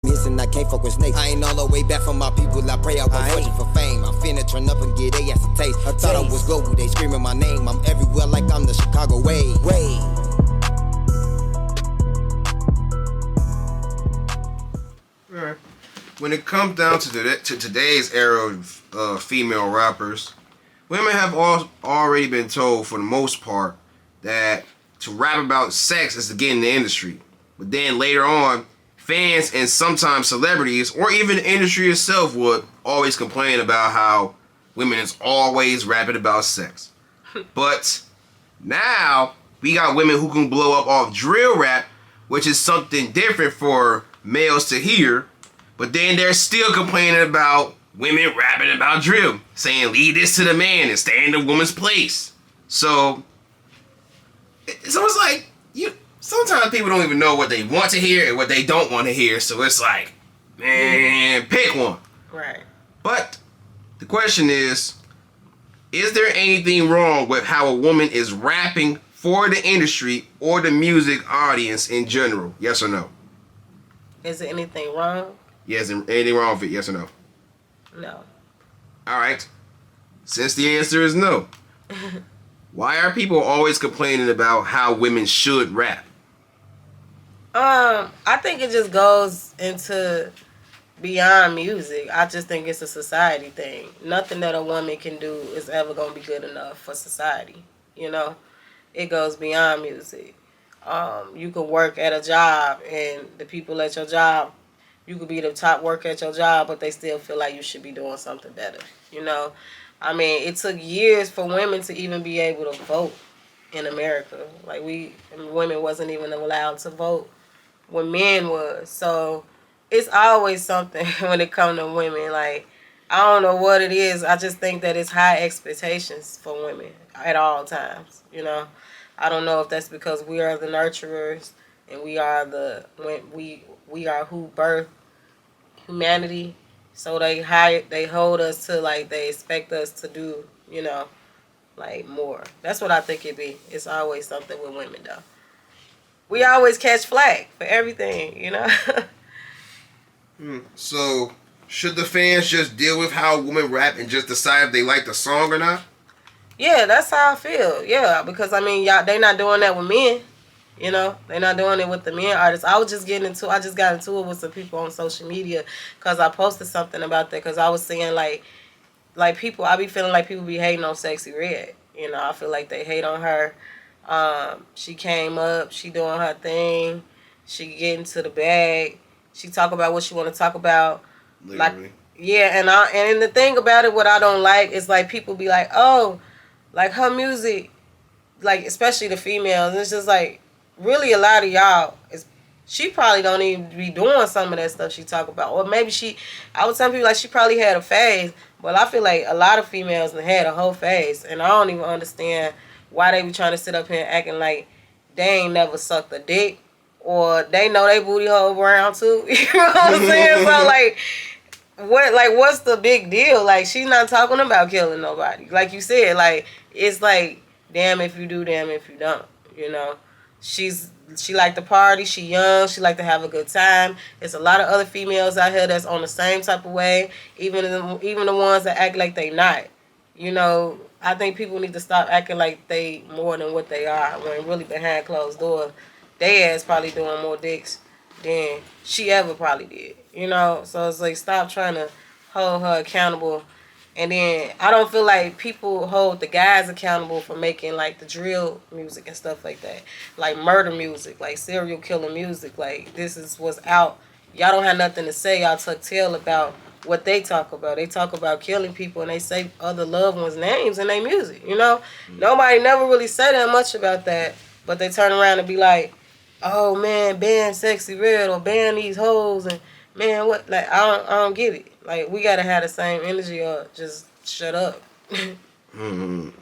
And I can't fuck with snakes. I ain't all the way back from my people. I pray I won't fortune for fame. I'm finna turn up and get ass a taste. I thought I was global. They screaming my name. I'm everywhere like I'm the Chicago way. Alright. When it comes down to today's era of female rappers, women have already been told for the most part that to rap about sex is to get in the industry. But then later on, fans and sometimes celebrities or even the industry itself would always complain about how women is always rapping about sex. But now we got women who can blow up off drill rap, which is something different for males to hear. But then they're still complaining about women rapping about drill, saying leave this to the man and stay in the woman's place. So it's almost like sometimes people don't even know what they want to hear and what they don't want to hear. So it's like, man, pick one. Right. But the question is there anything wrong with how a woman is rapping for the industry or the music audience in general? Yes or no? Is there anything wrong? Yes, anything wrong with it? Yes or no? No. All right. Since the answer is no, why are people always complaining about how women should rap? I think it just goes into beyond music. I just think it's a society thing. Nothing that a woman can do is ever going to be good enough for society. You know, it goes beyond music. You can work at a job and the people at your job, you could be the top worker at your job, but they still feel like you should be doing something better. You know, I mean, it took years for women to even be able to vote in America. Like women wasn't even allowed to vote when men was. So it's always something when it comes to women. Like, I don't know what it is. I just think that it's high expectations for women at all times. You know, I don't know if that's because we are the nurturers and we are we are who birthed humanity. So they hold us to, like, they expect us to do, you know, like more. That's what I think it be. It's always something with women though. We always catch flack for everything, you know. So should the fans just deal with how women rap and just decide if they like the song or not? Yeah, that's how I feel. Yeah, because I mean, they not doing that with men. You know, they're not doing it with the men artists. I just got into it with some people on social media because I posted something about that because I was saying like people, I be feeling like people be hating on Sexyy Red. You know, I feel like they hate on her. She came up, she doing her thing, she getting to the bag, she talk about what she want to talk about. Literally. Like, yeah, and the thing about it, what I don't like is like people be like, oh, like her music, like especially the females, it's just like, really, a lot of y'all she probably don't even be doing some of that stuff she talk about. Or maybe I would tell people like she probably had a phase, but I feel like a lot of females had a whole phase, and I don't even understand why they be trying to sit up here acting like they ain't never sucked a dick, or they know they booty hole around too. You know what I'm saying? So what's the big deal? Like, she's not talking about killing nobody. Like you said, like, it's like, damn if you do, damn if you don't, you know. She like to party, she young, she like to have a good time. There's a lot of other females out here that's on the same type of way, even the ones that act like they not. You know, I think people need to stop acting like they more than what they are, when really behind closed doors, they ass probably doing more dicks than she ever probably did. You know, so it's like, stop trying to hold her accountable. And then I don't feel like people hold the guys accountable for making like the drill music and stuff like that. Like murder music, like serial killer music. Like, this is what's out. Y'all don't have nothing to say. Y'all tuck tail about what they talk about. They talk about killing people and they say other loved ones' names in their music, you know? Nobody never really say that much about that. But they turn around and be like, oh man, ban Sexyy Red or ban these hoes, and man, what? Like, I don't get it. Like, we gotta have the same energy or just shut up.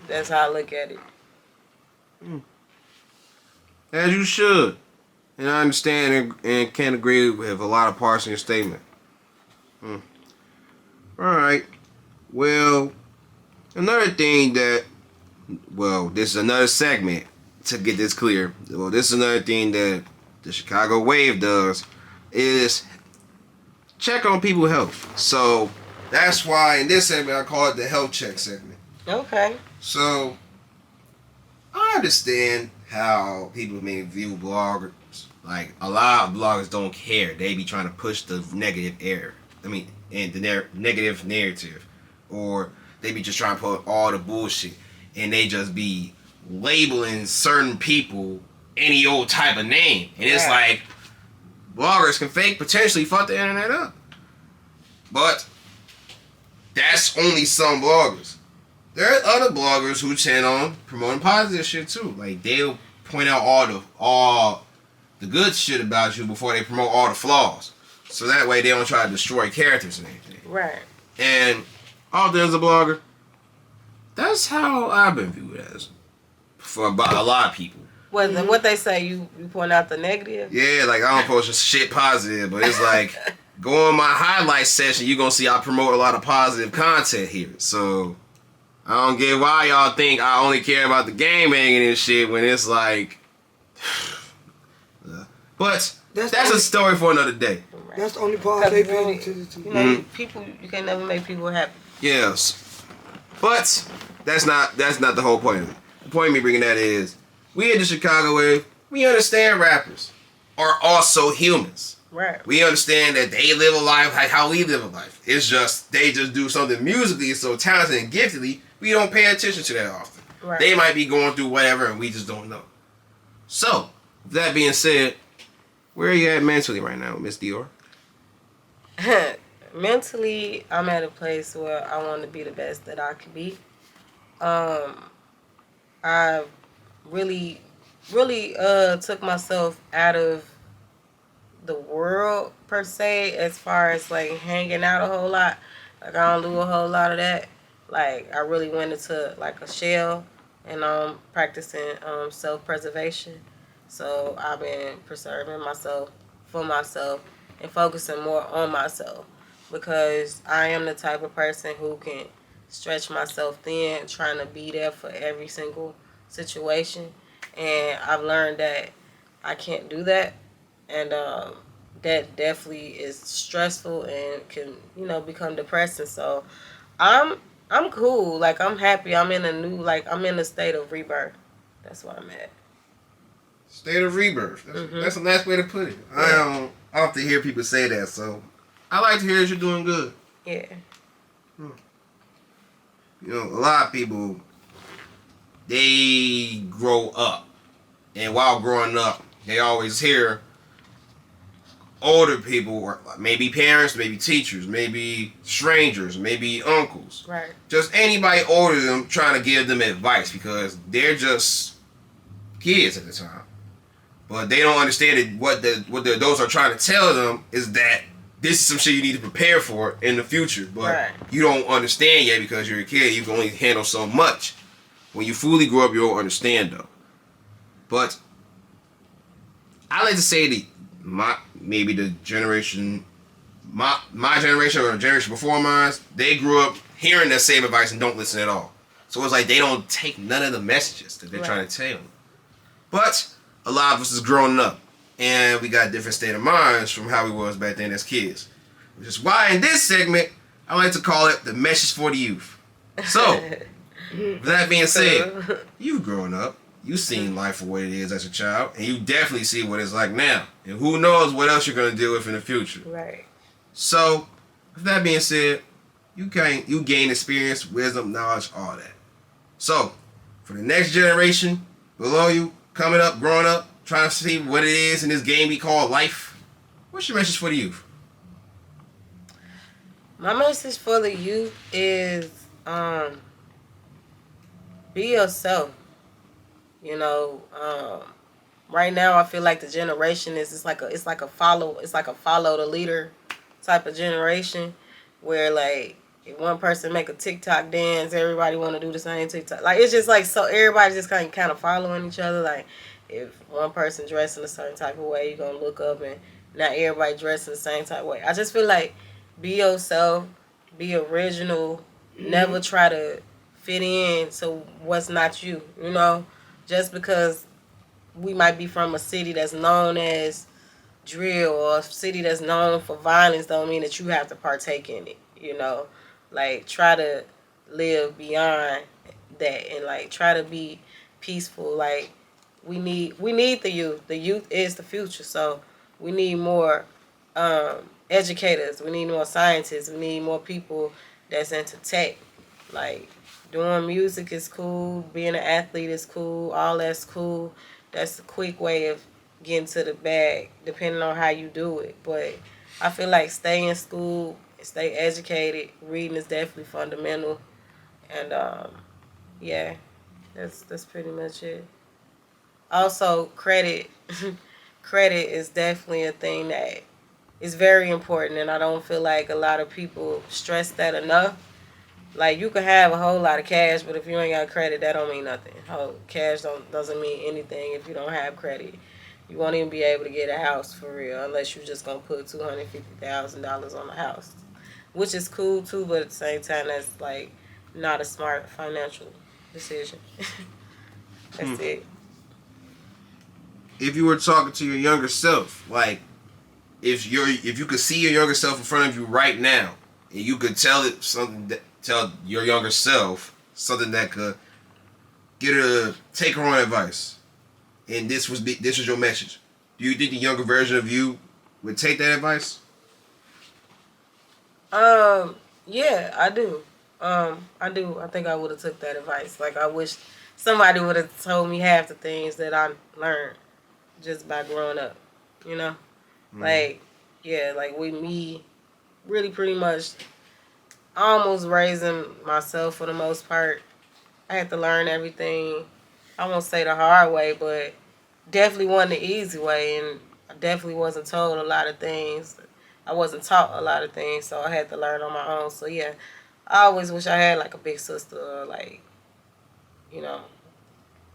That's how I look at it. As you should. And I understand and can agree with a lot of parts in your statement. Alright. Well, another thing this is another segment to get this clear. Well, this is another thing that the Chicago Wave does is check on people's health. So that's why in this segment I call it the health check segment. Okay. So I understand how people may view bloggers. Like a lot of bloggers don't care. They be trying to push the negative air. And the negative narrative, or they be just trying to put all the bullshit, and they just be labeling certain people any old type of name, and it's like bloggers can potentially fuck the internet up. But that's only some bloggers. There are other bloggers who tend on promoting positive shit too. Like they'll point out all the good shit about you before they promote all the flaws. So that way they don't try to destroy characters and anything. Right. And often as a blogger, that's how I've been viewed as for about a lot of people. What they say, you point out the negative? Yeah, like I don't post just shit positive, but it's like go on my highlight session, you're gonna see I promote a lot of positive content here. So I don't get why y'all think I only care about the game banging and shit when it's like but that's a story for another day. That's the only part they pay attention to. You know, people, you can never make people happy. Yes, but that's not the whole point of it. The point of me bringing that is, we in the Chicago area, we understand rappers are also humans. Right. We understand that they live a life like how we live a life. It's just they just do something musically so talented and giftedly, we don't pay attention to that often. Right. They might be going through whatever and we just don't know. So, with that being said, where are you at mentally right now, Miss Dior? Mentally, I'm at a place where I want to be the best that I can be. I really took myself out of the world per se, as far as like hanging out a whole lot. Like I don't do a whole lot of that. Like I really went into like a shell, and practicing self-preservation. So I've been preserving myself for myself and focusing more on myself, because I am the type of person who can stretch myself thin, trying to be there for every single situation. And I've learned that I can't do that. And that definitely is stressful and can, become depressing. So I'm cool. Like I'm happy. I'm in a state of rebirth. That's what I'm at. State of rebirth. That's a nice way to put it. Yeah. I often hear people say that, so I like to hear that you're doing good. Yeah. A lot of people, they grow up, and while growing up, they always hear older people, or maybe parents, maybe teachers, maybe strangers, maybe uncles, right? Just anybody older than them trying to give them advice, because they're just kids at the time. But they don't understand it. What the adults are trying to tell them is that this is some shit you need to prepare for in the future. But you don't understand yet because you're a kid. You can only handle so much. When you fully grow up, you'll understand though. But I like to say that my generation or the generation before mine, they grew up hearing that same advice and don't listen at all. So it's like they don't take none of the messages that they're trying to tell them. But a lot of us is growing up, and we got a different state of minds from how we was back then as kids. Which is why in this segment, I like to call it the message for the youth. So, with that being said, you've grown up, you've seen life for what it is as a child, and you definitely see what it's like now. And who knows what else you're going to deal with in the future. Right. So, with that being said, you gain experience, wisdom, knowledge, all that. So, for the next generation below you, coming up, growing up, trying to see what it is in this game we call life, what's your message for the youth? My message for the youth is be yourself. Right now I feel like the generation is it's like a follow the leader type of generation, where like if one person make a TikTok dance, everybody want to do the same TikTok. Like it's just like, so everybody's just kind of following each other. Like if one person dressed in a certain type of way, you're gonna look up and not everybody dressed in the same type of way. I just feel like be yourself, be original, never try to fit in to what's not you. Just because we might be from a city that's known as drill or a city that's known for violence don't mean that you have to partake in it. You know, like try to live beyond that and like try to be peaceful. Like we need the youth. The youth is the future. So we need more educators. We need more scientists. We need more people that's into tech. Like doing music is cool. Being an athlete is cool. All that's cool. That's a quick way of getting to the bag, depending on how you do it. But I feel like stay in school, stay educated. Reading is definitely fundamental. And yeah, that's pretty much it. Also, credit. Credit is definitely a thing that is very important, and I don't feel like a lot of people stress that enough. Like you can have a whole lot of cash, but if you ain't got credit, that don't mean nothing. Cash doesn't mean anything if you don't have credit. You won't even be able to get a house for real unless you just gonna put $250,000 on the house, which is cool too. But at the same time, that's like not a smart financial decision. That's it. If you were talking to your younger self, like if you could see your younger self in front of you right now, and you could tell your younger self something that could get her to take her own advice, and this was your message. Do you think the younger version of you would take that advice? Yeah, I do. I do. I think I would have took that advice. Like I wish somebody would have told me half the things that I learned just by growing up. You know, like yeah, like with me, really pretty much almost raising myself for the most part. I had to learn everything. I won't say the hard way, but definitely wasn't the easy way, and I definitely wasn't told a lot of things. I wasn't taught a lot of things, so I had to learn on my own. So yeah, I always wish I had like a big sister or like, you know,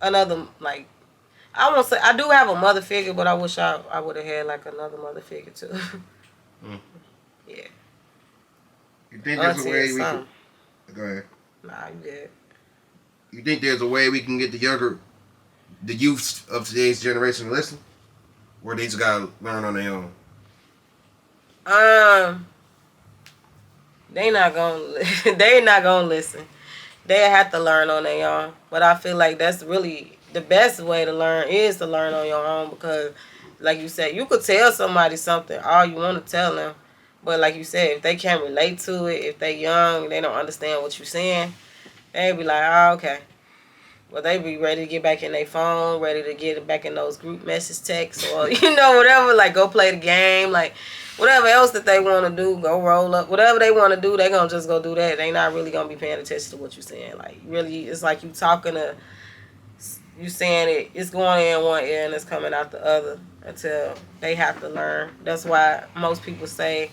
another like. I won't say I do have a mother figure, but I wish I would have had like another mother figure too. Yeah. You think there's a way we can? Go ahead. Nah, you good. You think there's a way we can get the youth of today's generation to listen, or they just gotta learn on their own? They not gonna they not gonna listen. They have to learn on their own. But I feel like that's really the best way to learn is to learn on your own because, like you said, you could tell somebody something all you want to tell them, but like you said, if they can't relate to it, if they young, they don't understand what you're saying, they be like, oh, okay. Well, they be ready to get back in their phone, ready to get back in those group message texts or, whatever, like go play the game, like whatever else that they want to do, go roll up. Whatever they want to do, they going to just go do that. They not really going to be paying attention to what you're saying. Like, really, it's like you saying it's going in one ear and it's coming out the other until they have to learn. That's why most people say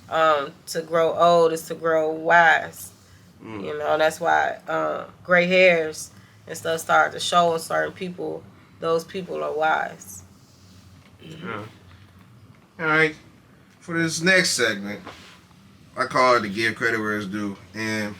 to grow old is to grow wise. That's why gray hairs and stuff start to show in certain people. Those people are wise. Yeah. All right. For this next segment, I call it to give credit where it's due. And